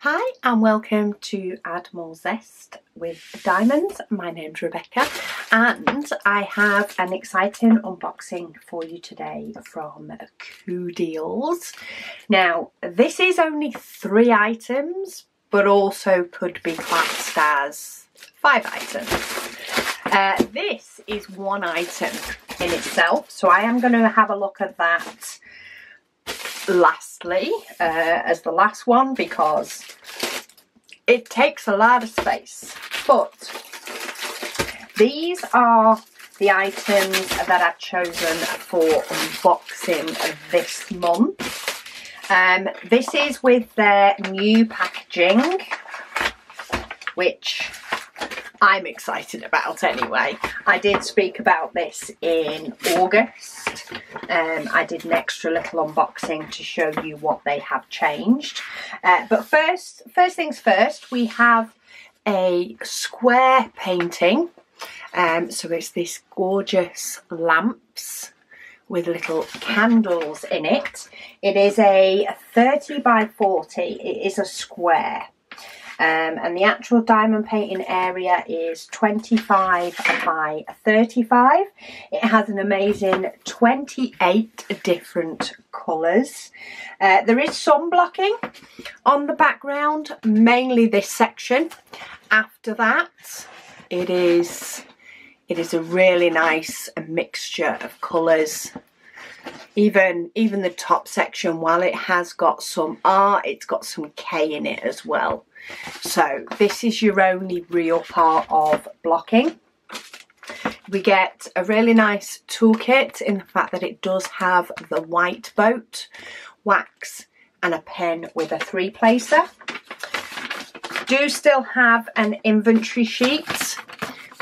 Hi and welcome to Add More Zest with Diamonds. My name's Rebecca and I have an exciting unboxing for you today from CooDeals. Now this is only 3 items but also could be classed as 5 items. This is 1 item in itself, so I am going to have a look at that lastly as the last one because it takes a lot of space. But these are the items that I've chosen for unboxing this month. This is with their new packaging, which I'm excited about anyway. I did speak about this in August. I did an extra little unboxing to show you what they have changed. But first things first, we have a square painting. So it's this gorgeous lamps with little candles in it. It is a 30 by 40. It is a square. And the actual diamond painting area is 25 by 35. It has an amazing 28 different colours. There is some blocking on the background, mainly this section. After that, it is a really nice mixture of colours. Even the top section, while it has got some art, it's got some K in it as well. So this is your only real part of blocking. We get a really nice toolkit in the fact that it does have the white boat, wax and a pen with a 3-placer. Do still have an inventory sheet,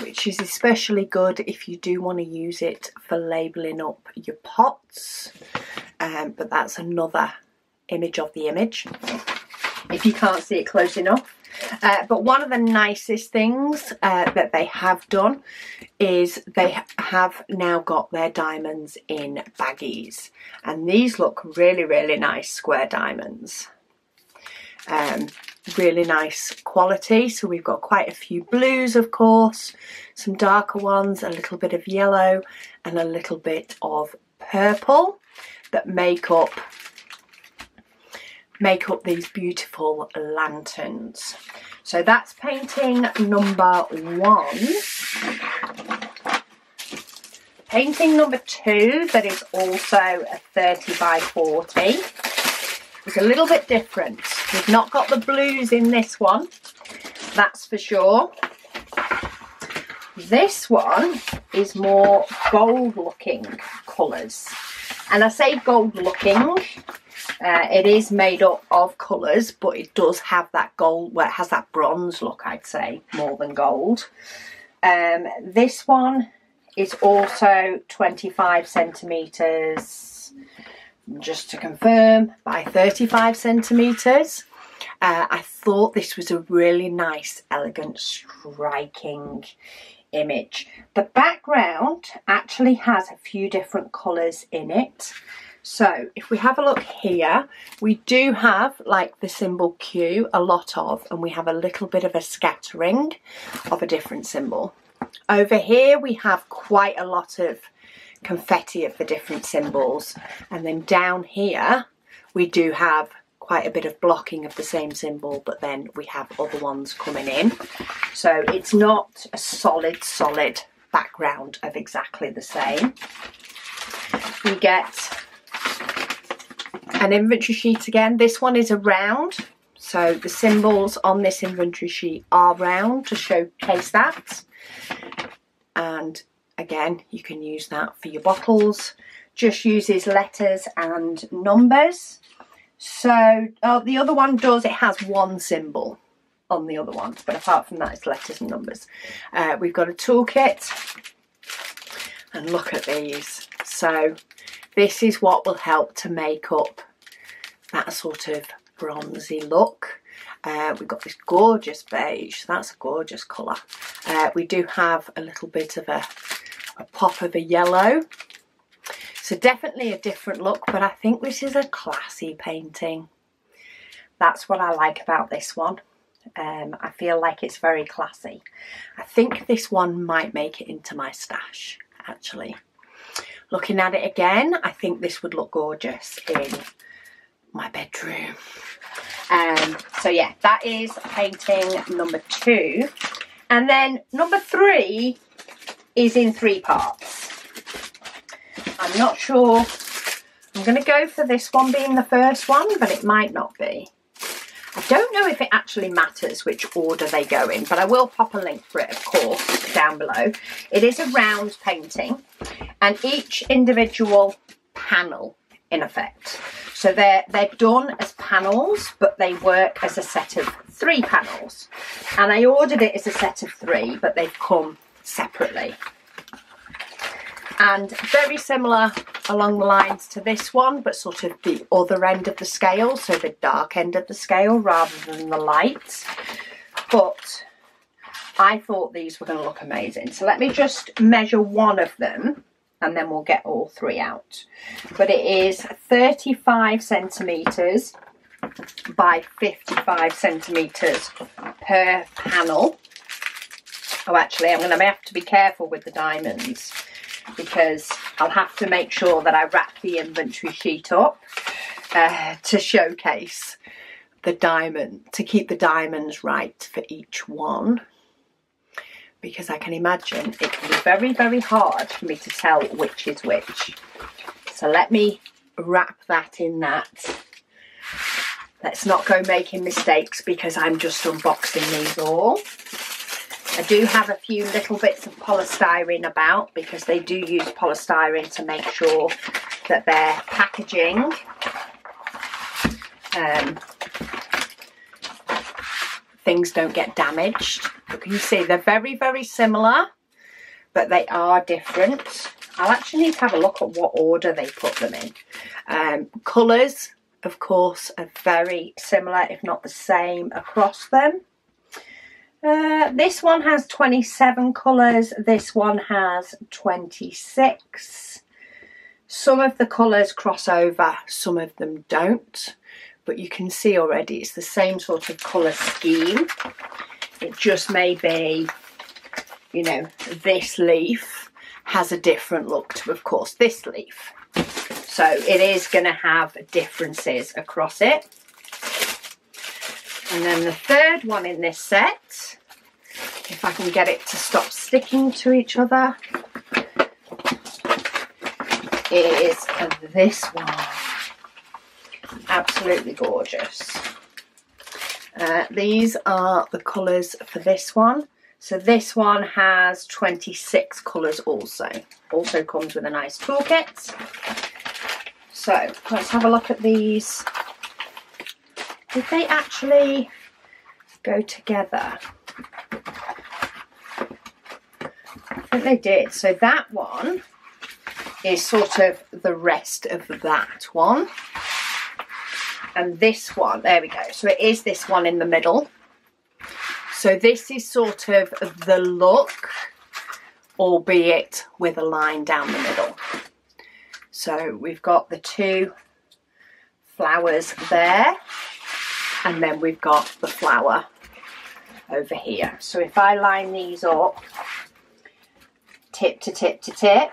which is especially good if you do want to use it for labelling up your pots. But that's another image of the image, if you can't see it close enough. But one of the nicest things that they have done is they have now got their diamonds in baggies. And these look really, really nice square diamonds. Really nice quality. So we've got quite a few blues, of course, some darker ones, a little bit of yellow and a little bit of purple that make up these beautiful lanterns. So that's painting number 1. Painting number 2, that is also a 30 by 40. It's a little bit different. We've not got the blues in this one, that's for sure. This one is more gold looking colours. And I say gold looking, it is made up of colours, but it does have that gold, well, it has that bronze look, I'd say, more than gold. This one is also 25 centimetres, just to confirm, by 35 centimetres. I thought this was a really nice, elegant, striking image. The background actually has a few different colours in it. So if we have a look here, we do have like the symbol Q, a lot of, and we have a little bit of a scattering of a different symbol. Over here we have quite a lot of confetti of the different symbols, and then down here we do have quite a bit of blocking of the same symbol, but then we have other ones coming in. So it's not a solid background of exactly the same. We get an inventory sheet again. This one is a round, so the symbols on this inventory sheet are round to showcase that. And again, you can use that for your bottles. Just uses letters and numbers. So the other one does, it has 1 symbol on the other one, but apart from that it's letters and numbers. We've got a toolkit, and look at these. So this is what will help to make up that sort of bronzy look. We've got this gorgeous beige, that's a gorgeous colour. We do have a little bit of a pop of a yellow. So definitely a different look, but I think this is a classy painting. That's what I like about this one. I feel like it's very classy. I think this one might make it into my stash, actually. Looking at it again, I think this would look gorgeous in my bedroom. So yeah, that is painting number 2. And then number 3 is in 3 parts. I'm not sure. I'm going to go for this one being the first one, but it might not be. I don't know if it actually matters which order they go in, but I will pop a link for it, of course, down below. It is a round painting, and each individual panel, in effect. So they're done as panels, but they work as a set of 3 panels. And I ordered it as a set of 3, but they've come separately. And very similar along the lines to this one, but sort of the other end of the scale, so the dark end of the scale rather than the light. But I thought these were going to look amazing. So let me just measure one of them and then we'll get all 3 out. But it is 35 centimetres by 55 centimetres per panel. Oh, actually, I'm going to have to be careful with the diamonds, because I'll have to make sure that I wrap the inventory sheet up to showcase the diamond, to keep the diamonds right for each one, because I can imagine it can be very, very hard for me to tell which is which. So let me wrap that in that. Let's not go making mistakes, because I'm just unboxing these all. I do have a few little bits of polystyrene about, because they do use polystyrene to make sure that their packaging things don't get damaged. But you see, they're very, very similar, but they are different. I'll actually need to have a look at what order they put them in. Colours, of course, are very similar, if not the same, across them. This one has 27 colours, this one has 26. Some of the colours cross over, some of them don't, but you can see already it's the same sort of colour scheme. It just may be, you know, this leaf has a different look to, of course, this leaf. So it is going to have differences across it. And then the third one in this set, if I can get it to stop sticking to each other, is this one. Absolutely gorgeous. These are the colours for this one. So this one has 26 colours also. Also comes with a nice toolkit. So let's have a look at these. Did they actually go together? I think they did. So that one is sort of the rest of that one. And this one, there we go. So it is this one in the middle. So this is sort of the look, albeit with a line down the middle. So we've got the 2 flowers there, and then we've got the flower over here. So if I line these up tip to tip to tip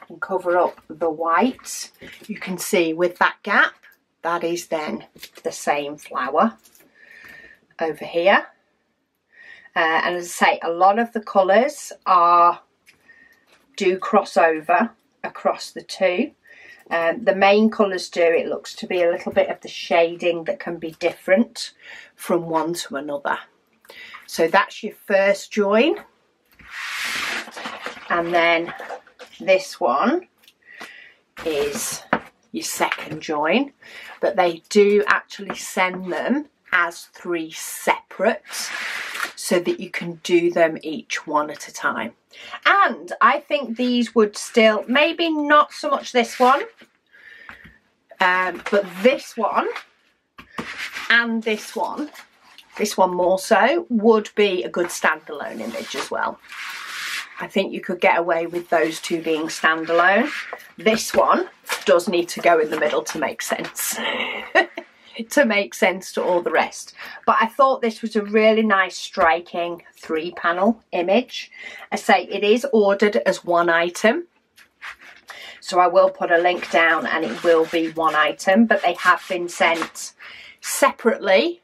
and cover up the white, you can see with that gap, that is then the same flower over here. And as I say, a lot of the colours do cross over across the 2. The main colours do. It looks to be a little bit of the shading that can be different from one to another. So that's your first join. And then this one is your second join. But they do actually send them as 3 separate, so that you can do them each one at a time. And I think these would still, maybe not so much this one, but this one and this one more so, would be a good standalone image as well. I think you could get away with those two being standalone. This one does need to go in the middle to make sense. To make sense to all the rest. But I thought this was a really nice, striking 3-panel image. I say it is ordered as one item. So I will put a link down and it will be one item, but they have been sent separately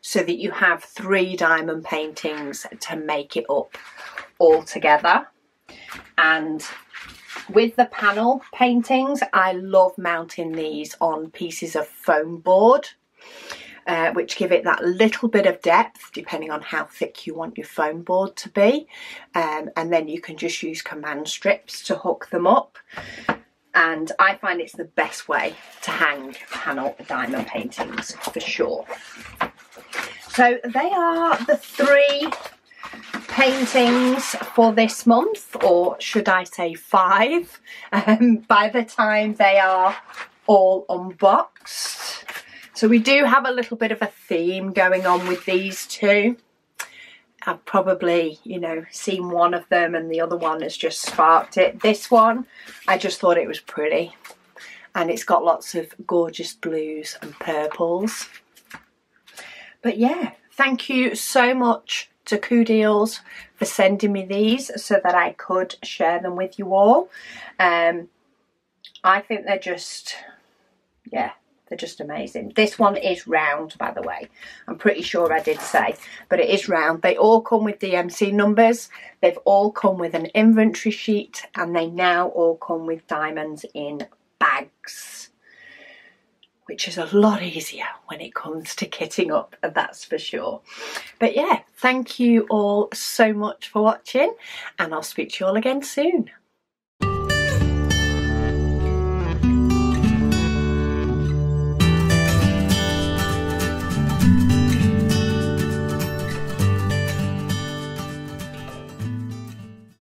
so that you have 3 diamond paintings to make it up all together. And with the panel paintings, I love mounting these on pieces of foam board, which give it that little bit of depth depending on how thick you want your foam board to be. And then you can just use command strips to hook them up. And I find it's the best way to hang panel diamond paintings for sure. So they are the 3 paintings for this month, or should I say 5, by the time they are all unboxed. So we do have a little bit of a theme going on with these 2. I've probably, you know, seen one of them and the other one has just sparked it. This one, I just thought it was pretty. And it's got lots of gorgeous blues and purples. But yeah, thank you so much to CooDeals for sending me these so that I could share them with you all. I think they're just, yeah, they're just amazing. This one is round, by the way. I'm pretty sure I did say, but it is round. They all come with DMC numbers. They've all come with an inventory sheet, and they now all come with diamonds in bags, which is a lot easier when it comes to kitting up, that's for sure. But yeah, thank you all so much for watching, and I'll speak to you all again soon.